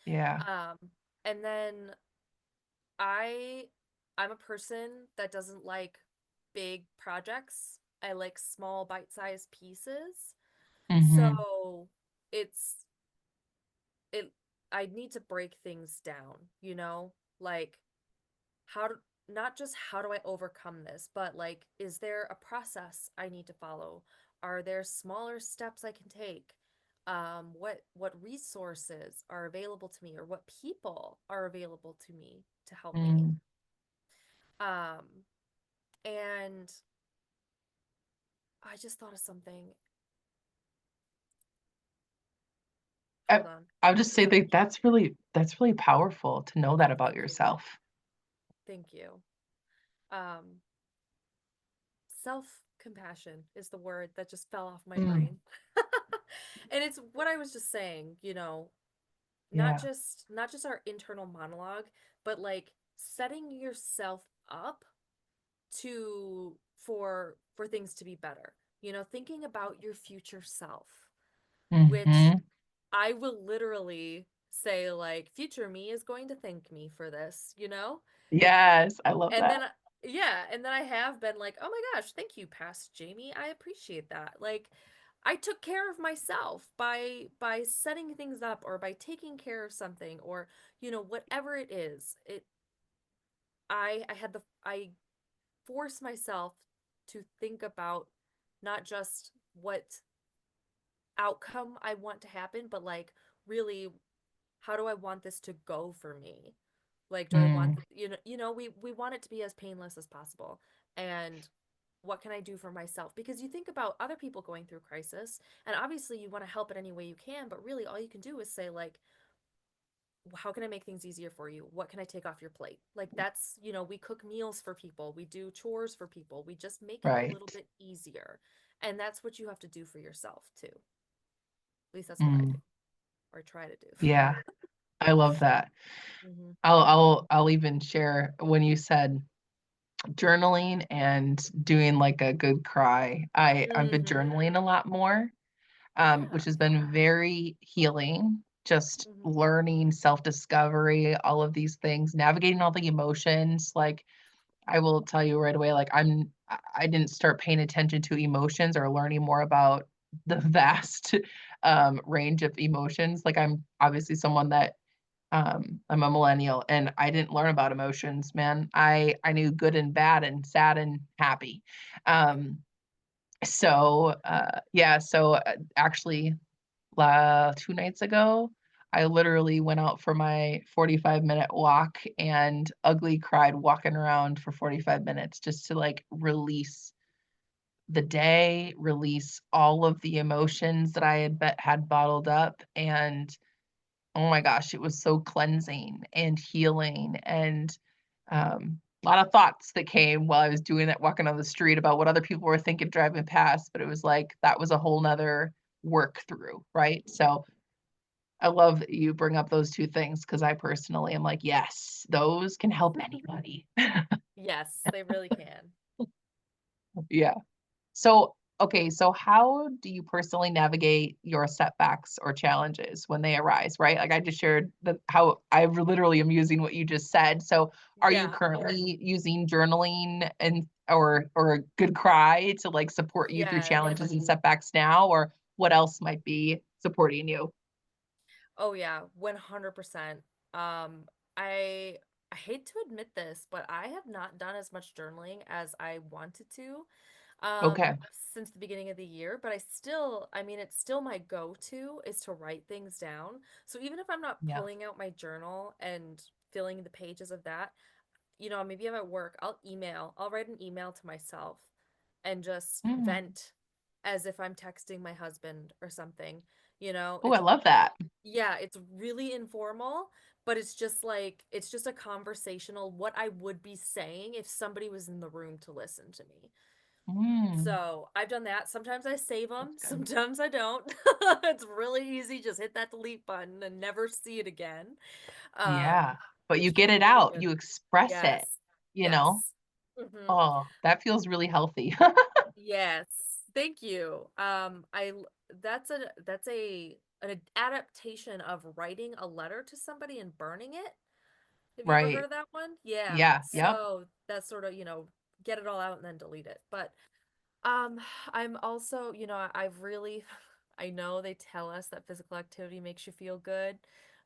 A: yeah.
B: Um, and then I I'm a person that doesn't like big projects. I like small bite-sized pieces.
A: Mhm,
B: So it's it I need to break things down, like how do, not just how do I overcome this, but like, is there a process I need to follow? Are there smaller steps I can take? What resources are available to me, or what people are available to me to help me?
A: mm.
B: Um, and I just thought of something.
A: I
B: Hold on.
A: I'll just say
B: Sorry.
A: that that's really powerful to know that
B: Oh,
A: about
B: thank you.
A: yourself.
B: Thank you. Um, Self-compassion is the word that just fell off my
A: Mm,
B: brain. And it's what I was just saying, not
A: yeah.
B: just our internal monologue, but like setting yourself up to for things to be better. Thinking about your future self, which
A: Mhm.
B: I will literally say, like, future me is going to thank me for this.
A: Yes, I love
B: And
A: that.
B: then yeah, and then I have been like, "Oh my gosh, thank you, past Jamie. I appreciate that." Like, I took care of myself by setting things up, or by taking care of something, or whatever it is. I force myself to think about not just what outcome I want to happen, but like, really, how do I want this to go for me? Like, do I want
A: Mm,
B: we want it to be as painless as possible. And what can I do for myself? Because you think about other people going through crisis, and obviously you want to help in any way you can, but really all you can do is say, like, how can I make things easier for you? What can I take off your plate? Like, we cook meals for people, we do chores for people, we just make it a little
A: right.
B: bit easier. And that's what you have to do for yourself too. At least that's what I do,
A: Mm,
B: or try to do.
A: yeah, I love that.
B: hmm
A: I'll even share when you said journaling and doing like a good cry. I've been
B: hmm
A: journaling a lot more, which
B: Yeah.
A: has been very healing. Just
B: hmm
A: learning self-discovery, all of these things, navigating all the emotions. Like I will tell you right away, like I didn't start paying attention to emotions or learning more about the vast range of emotions. Like I'm obviously someone that I'm a millennial and I didn't learn about emotions, man. I knew good and bad and sad and happy. Um, so actually 2 nights ago, I literally went out for my 45-minute walk and ugly cried walking around for 45 minutes just to like release the day, release all of the emotions that I had bottled up. And oh my gosh, it was so cleansing and healing, and a lot of thoughts that came while I was doing that, walking on the street about what other people were thinking driving past, but it was like that was a whole nother work through, right? So I love that you bring up those two things because I personally am like, yes, those can help anybody.
B: Yes, they really can.
A: Yeah. So okay, so how do you personally navigate your setbacks or challenges when they arise, right? Like I just shared the how I literally am using what you just said. So are you
B: Yeah.
A: currently using journaling and or a good cry to like support you through
B: Yes.
A: challenges and setbacks now, or what else might be supporting you?
B: Oh yeah, 100%. Um, I hate to admit this, but I have not done as much journaling as I wanted to
A: Okay.
B: since the beginning of the year, but I mean, it's still my go-to is to write things down. So even if I'm not
A: Yeah.
B: pulling out my journal and filling the pages of that, maybe I'm at work, I'll write an email to myself and just
A: Mm.
B: vent as if I'm texting my husband or something.
A: Oh, I love that.
B: Yeah, it's really informal, but it's just a conversational what I would be saying if somebody was in the room to listen to me.
A: Mm.
B: So, I've done that. Sometimes I save them,
A: That's good.
B: sometimes I don't. It's really easy, just hit that delete button and never see it again.
A: Yeah. But you
B: Which can
A: get
B: be
A: it
B: really
A: out,
B: good.
A: you express
B: Yes.
A: it, you know?
B: Yes. Mhm.
A: Oh, that feels really healthy.
B: Yes. Thank you. That's an adaptation of writing a letter to somebody and burning it. Have you ever heard
A: Right.
B: of that one? Yeah.
A: Yeah. Yep.
B: So that's sort of, get it all out and then delete it. But I'm also, I've really I know they tell us that physical activity makes you feel good.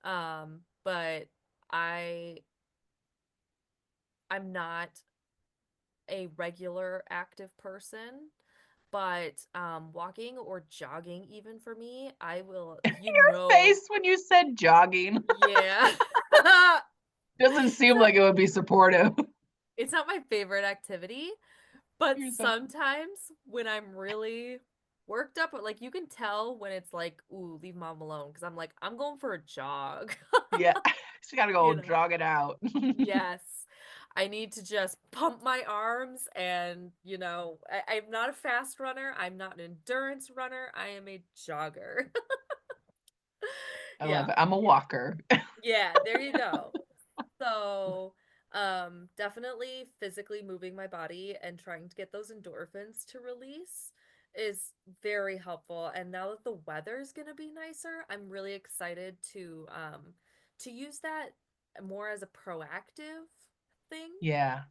B: But I I'm not a regular active person, but walking or jogging even for me, I will,
A: Face when you said jogging.
B: yeah.
A: Doesn't seem
B: So
A: like it would be supportive.
B: it's not my favorite activity, but
A: You're so
B: sometimes when I'm really worked up, like you can tell when it's like, ooh, leave mom alone, because I'm like, I'm going for a jog.
A: yeah. She gotta go
B: you know?
A: jog it out.
B: Yes. I need to just pump my arms and, I'm not a fast runner. I'm not an endurance runner. I am a jogger.
A: I love
B: Yeah.
A: it. I'm a walker.
B: Yeah, there you go. So, definitely physically moving my body and trying to get those endorphins to release is very helpful. And now that the weather's gonna be nicer, I'm really excited to use that more as a proactive thing,
A: Yeah.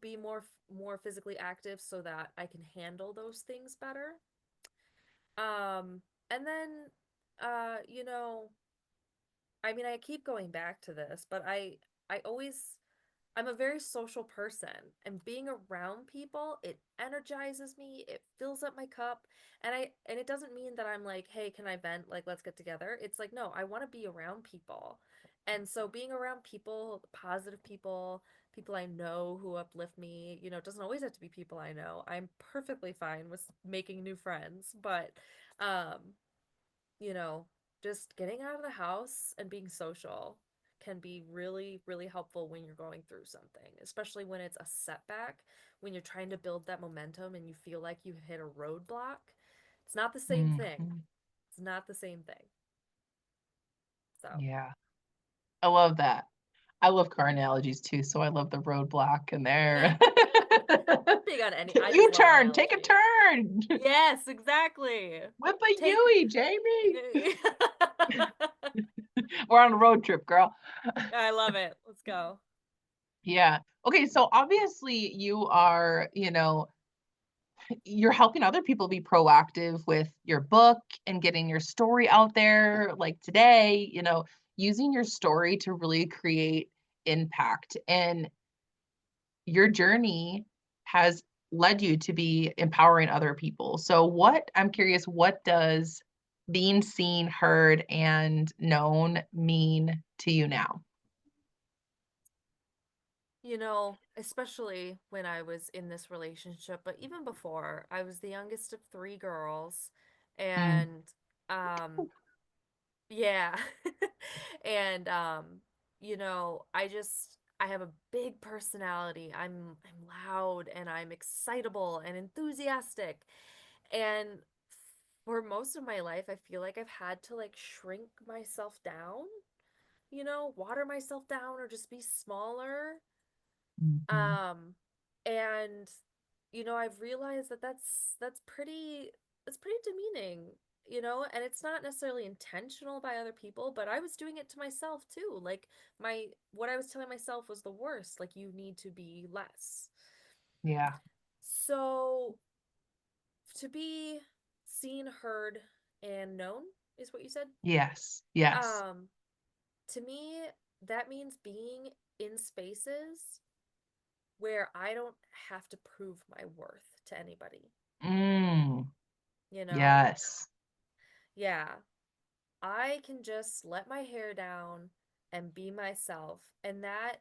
B: be more physically active so that I can handle those things better. Um, and then I mean, I keep going back to this, but I always I'm a very social person, and being around people, it energizes me, it fills up my cup, and it doesn't mean that I'm like, "Hey, can I vent? Like, let's get together." It's like, "No, I want to be around people." And so being around people, positive people, people I know who uplift me, it doesn't always have to be people I know. I'm perfectly fine with making new friends, but um you know, just getting out of the house and being social can be really, really helpful when you're going through something, especially when it's a setback, when you're trying to build that momentum and you feel like you hit a roadblock. It's not the same thing.
A: Mhm.
B: It's not the same thing. So,
A: Yeah. I love that. I love car analogies too, so I love the roadblock and there.
B: I'm big on I just love
A: U-turn, take a
B: analogies.
A: turn.
B: Yes, exactly.
A: Whip a
B: Take
A: Yui, Jamie. We're on a road trip, girl.
B: I love it. Let's go.
A: Yeah. Okay, so obviously you are, you're helping other people be proactive with your book and getting your story out there like today, using your story to really create impact. And your journey has led you to be empowering other people. So I'm curious, what does being seen, heard, and known mean to you now?
B: Especially when I was in this relationship, but even before, I was the youngest of three girls.
A: Mm,
B: And, yeah. And, I have a big personality. I'm loud and I'm excitable and enthusiastic. And for most of my life, I feel like I've had to like shrink myself down, water myself down or just be smaller.
A: mhm.
B: Um, and I've realized that that's pretty demeaning, and it's not necessarily intentional by other people, but I was doing it to myself too. Like my what I was telling myself was the worst, like you need to be less.
A: Yeah.
B: So to be seen, heard, and known is what you said.
A: Yes. Yes.
B: Um, to me, that means being in spaces where I don't have to prove my worth to anybody,
A: Mm,
B: you know?
A: yes.
B: Yeah, I can just let my hair down and be myself. And that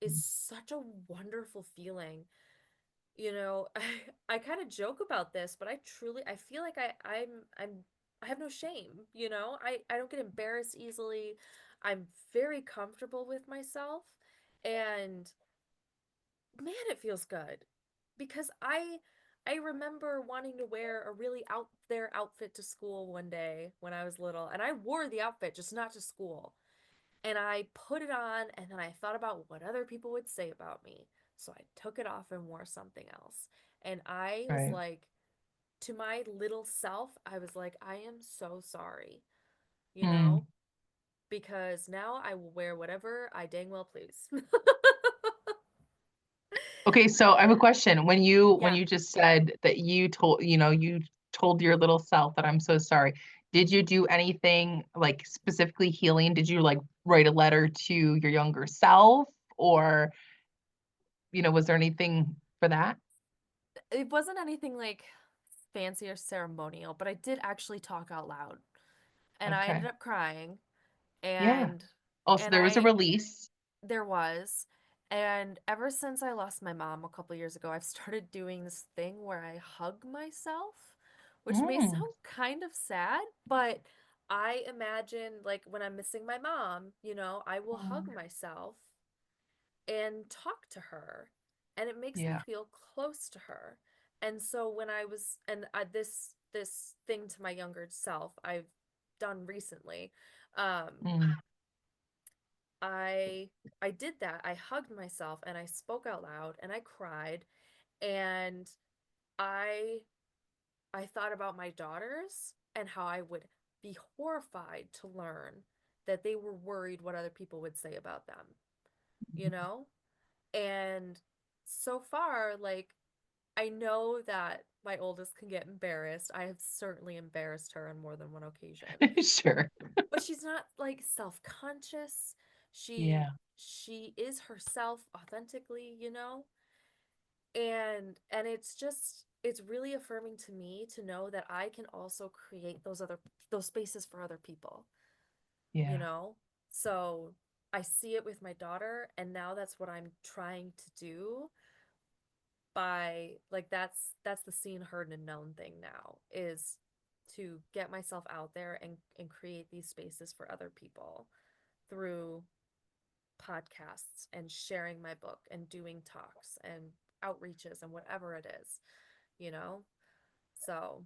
B: is such a wonderful feeling. I kind of joke about this, but I feel like I have no shame, I don't get embarrassed easily. I'm very comfortable with myself. And man, it feels good because I remember wanting to wear a really out there outfit to school one day when I was little, and I wore the outfit just not to school. And I put it on, and then I thought about what other people would say about me. So I took it off and wore something else. And I was
A: Right.
B: like, to my little self, I was like, I am so sorry, you know,
A: Mm.
B: because now I will wear whatever I dang well please.
A: Okay, so I have a question. When
B: Yeah.
A: you just said that you told your little self that I'm so sorry. Did you do anything like specifically healing? Did you like write a letter to your younger self or, was there anything for that?
B: It wasn't anything like fancy or ceremonial, but I did actually talk out loud. And I ended
A: Okay.
B: up crying,
A: Yeah.
B: and
A: Also,
B: and
A: there was a
B: I
A: release.
B: there was. And ever since I lost my mom a couple years ago, I've started doing this thing where I hug myself, which may
A: Mm.
B: sound kind of sad, but I imagine like when I'm missing my mom, I will hug
A: Mm.
B: myself and talk to her, and it makes me
A: Yeah.
B: feel close to her. And so when I was and this thing to my younger self I've done recently, um
A: Mm.
B: I I did that. I hugged myself and I spoke out loud and I cried, and I I thought about my daughters and how I would be horrified to learn that they were worried what other people would say about them, you know? And so far, like, I know that my oldest can get embarrassed. I have certainly embarrassed her on more than one occasion.
A: Sure.
B: But she's not like self-conscious. She
A: Yeah.
B: she is herself authentically, And it's really affirming to me to know that I can also create those spaces for other people, you
A: Yeah.
B: know? So I see it with my daughter, and now that's what I'm trying to do by like that's the seen, heard, and known thing now is to get myself out there and create these spaces for other people through podcasts and sharing my book and doing talks and outreaches and whatever it is, you know? So,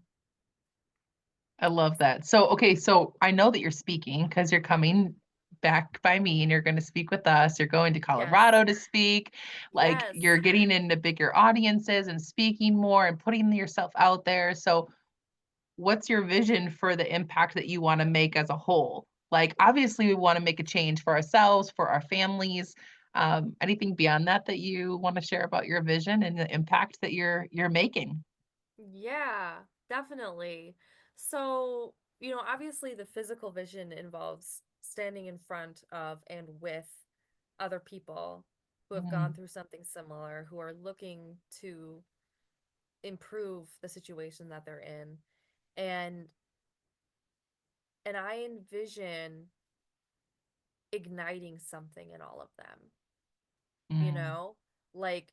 A: I love that. So, okay, so I know that you're speaking because you're coming back by me and you're going to speak with us. You're going to
B: yes.
A: Colorado to speak. Like
B: Yes.
A: you're getting into bigger audiences and speaking more and putting yourself out there. So, what's your vision for the impact that you want to make as a whole? Like, obviously, we want to make a change for ourselves, for our families. Anything beyond that that you want to share about your vision and the impact that you're making?
B: Yeah, definitely. So, obviously the physical vision involves standing in front of and with other people who have gone
A: Mm,
B: through something similar, who are looking to improve the situation that they're in. And and I envision igniting something in all of them, you
A: mm,
B: know? Like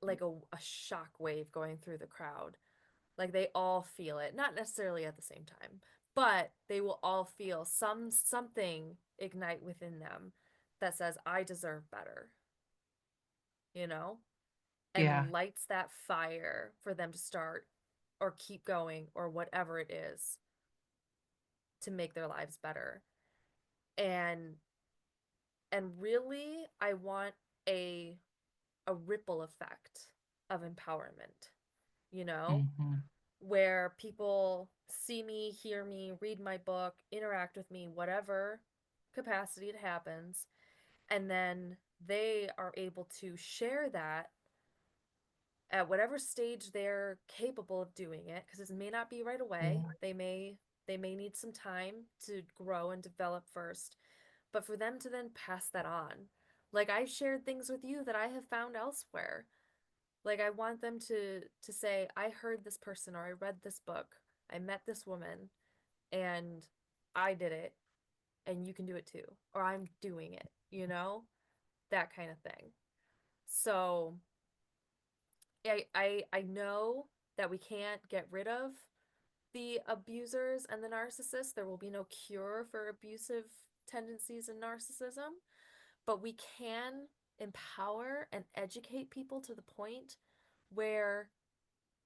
B: a shock wave going through the crowd. Like they all feel it, not necessarily at the same time, but they will all feel something ignite within them that says I deserve better, you know?
A: yeah,
B: And lights that fire for them to start or keep going or whatever it is to make their lives better. And really I want a ripple effect of empowerment. you know,
A: Mhm.
B: where people see me, hear me, read my book, interact with me, whatever capacity it happens, and then they are able to share that at whatever stage they're capable of doing it, because it may not be right away.
A: Yeah.
B: They may need some time to grow and develop first, but for them to then pass that on. Like I've shared things with you that I have found elsewhere. Like I want them to say, I heard this person, or I read this book, I met this woman, and I did it, and you can do it too, or I'm doing it, that kind of thing. So I know that we can't get rid of the abusers and the narcissists. There will be no cure for abusive tendencies and narcissism, but we can empower and educate people to the point where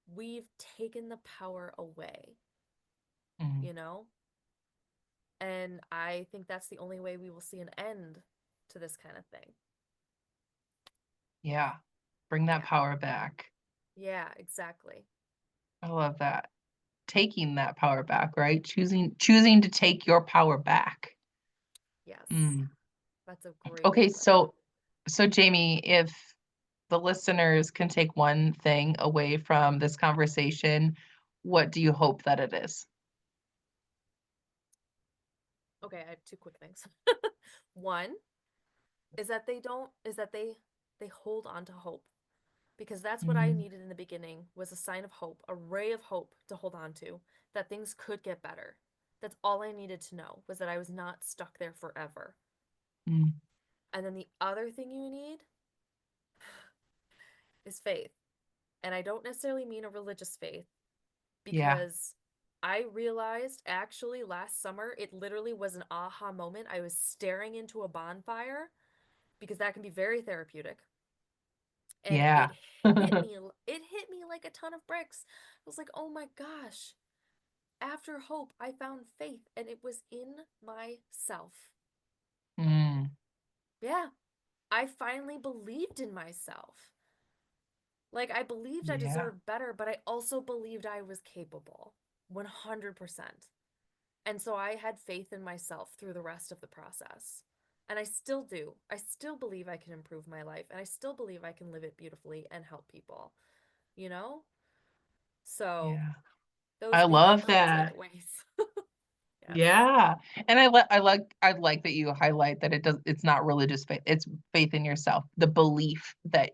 B: we've taken the power away,
A: Mhm.
B: you know? And I think that's the only way we will see an end to this kind of thing.
A: Yeah. Bring that
B: Yeah.
A: power back.
B: Yeah, exactly.
A: I love that. Taking that power back, right? Choosing to take your power back.
B: Yes.
A: Mm.
B: That's a great way
A: Okay,
B: to put it.
A: so Jamie, if the listeners can take one thing away from this conversation, what do you hope that it is?
B: Okay, I have two quick things. One is that they hold on to hope, because that's what I
A: Mm,
B: needed in the beginning, was a sign of hope, a ray of hope to hold on to, that things could get better. That's all I needed to know, was that I was not stuck there forever.
A: mm,
B: And then the other thing you need is faith. And I don't necessarily mean a religious faith,
A: yeah,
B: because I realized actually last summer, it literally was an aha moment. I was staring into a bonfire, because that can be very therapeutic. And
A: yeah.
B: it hit me like a ton of bricks. I was like, "Oh my gosh, after hope, I found faith, and it was in myself."
A: Mm,
B: Yeah, I finally believed in myself. Like, I believed I
A: yeah,
B: deserved better, but I also believed I was capable 100%. And so I had faith in myself through the rest of the process. And I still do. I still believe I can improve my life, and I still believe I can live it beautifully and help people, you know? So,
A: yeah.
B: those
A: I
B: would be my
A: love
B: two
A: that.
B: takeaways. Yes.
A: Yeah. And I like that you highlight that it's not religious faith. It's faith in yourself, the belief that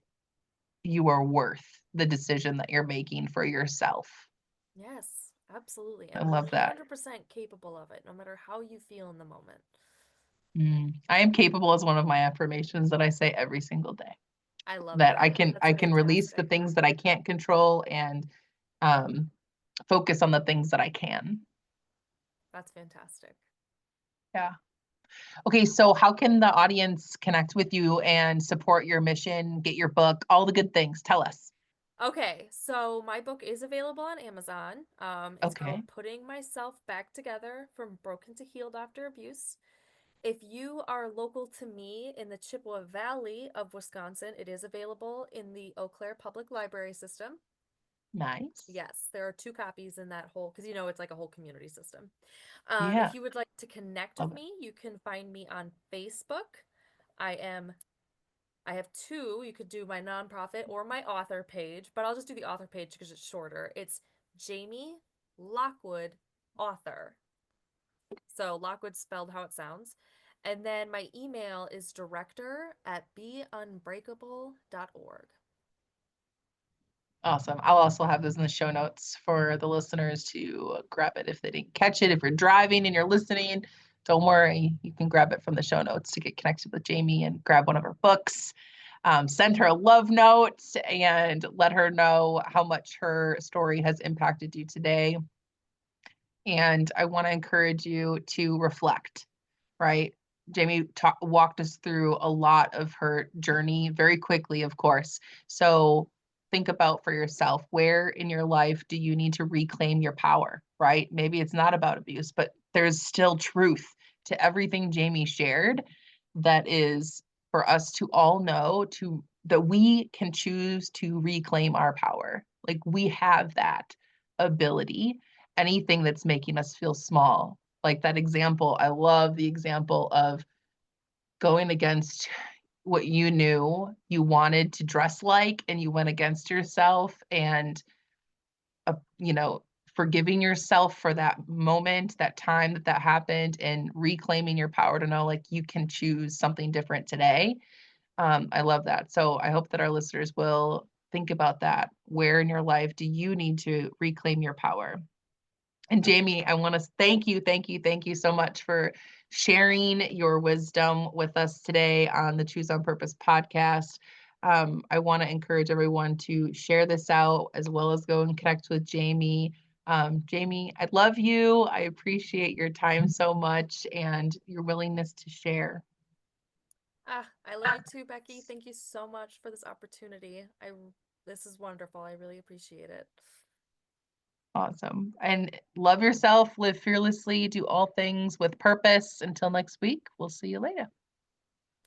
A: you are worth the decision that you're making for yourself.
B: Yes, absolutely.
A: I
B: And
A: love that.
B: 100% capable of it, no matter how you feel in the moment.
A: I am capable is one of my affirmations that I say every single day.
B: I love
A: That
B: that. That's
A: I can release the
B: fantastic.
A: things that I can't control and um, focus on the things that I can.
B: That's fantastic.
A: Yeah. Okay, so how can the audience connect with you and support your mission, get your book, all the good things? Tell us.
B: Okay, so my book is available on Amazon. It's
A: Okay.
B: called Putting Myself Back Together: From Broken to Healed After Abuse. If you are local to me in the Chippewa Valley of Wisconsin, it is available in the Eau Claire Public Library System.
A: Nice.
B: Yes, there are two copies in that whole, because it's like a whole community system.
A: Yeah.
B: If you would like to connect with
A: Love it.
B: me, you can find me on Facebook. I am, I have two. You could do my nonprofit or my author page, but I'll just do the author page because it's shorter. It's Jamie Lockwood Author. So Lockwood spelled how it sounds. And then my email is director@beunbreakable.org.
A: Awesome. I'll also have those in the show notes for the listeners to grab it if they didn't catch it. If you're driving and you're listening, don't worry. You can grab it from the show notes to get connected with Jamie and grab one of her books. Send her a love note and let her know how much her story has impacted you today. And I want to encourage you to reflect, right? Jamie walked us through a lot of her journey very quickly, of course. So think about for yourself, where in your life do you need to reclaim your power, right? Maybe it's not about abuse, but there's still truth to everything Jamie shared that is for us to all know to that we can choose to reclaim our power. Like, we have that ability. Anything that's making us feel small, like that example, I love the example of going against what you knew you wanted to dress like, and you went against yourself, and you know, forgiving yourself for that moment, that time that that happened, and reclaiming your power to know, like, you can choose something different today. I love that. So I hope that our listeners will think about that. Where in your life do you need to reclaim your power? And Jamie, I want to thank you, thank you, thank you so much for sharing your wisdom with us today on the Choose on Purpose podcast. I want to encourage everyone to share this out as well as go and connect with Jamie. Jamie, I love you. I appreciate your time so much and your willingness to share.
B: Ah, I love you too, Becky. Thank you so much for this opportunity. This is wonderful. I really appreciate it.
A: Awesome. And love yourself, live fearlessly, do all things with purpose. Until next week, we'll see you later.